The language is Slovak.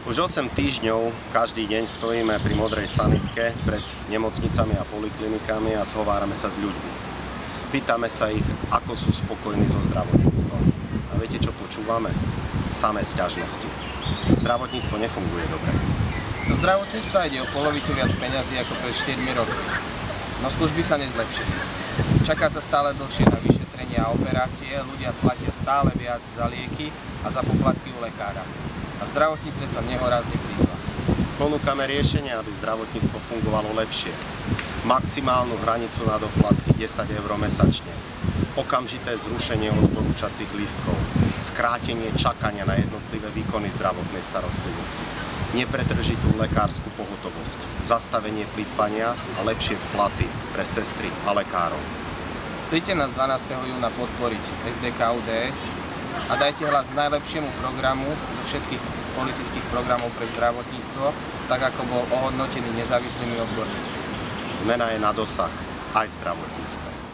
Už 8 týždňov každý deň stojíme pri modrej sanitke pred nemocnicami a poliklinikami a zhovárame sa s ľuďmi. Pýtame sa ich, ako sú spokojní so zdravotníctvom. A viete, čo počúvame? Samé sťažnosti. Zdravotníctvo nefunguje dobre. Do zdravotníctva ide o polovicu viac peňazí ako pred 4 rokmi. No služby sa nezlepšili. Čaká sa stále dlhšie na vyšetrenia a operácie, ľudia platia stále viac za lieky a za poplatky u lekára. A v zdravotníctve sa nehorázne plýtva. Ponúkame riešenie, aby zdravotníctvo fungovalo lepšie. Maximálnu hranicu na doplatky 10 eur mesačne. Okamžité zrušenie odporúčacích lístkov. Skrátenie čakania na jednotlivé výkony zdravotnej starostlivosti. Nepretržitú lekárskyu pohotovosť. Zastavenie plýtvania a lepšie platy pre sestry a lekárov. Príďte nás 12. júna podporiť SDK-UDS a dajte hlas najlepšiemu programu zo všetkých politických programov pre zdravotníctvo, tak ako bol ohodnotený nezávislými odborníkmi. Zmena je na dosah aj v zdravotníctve.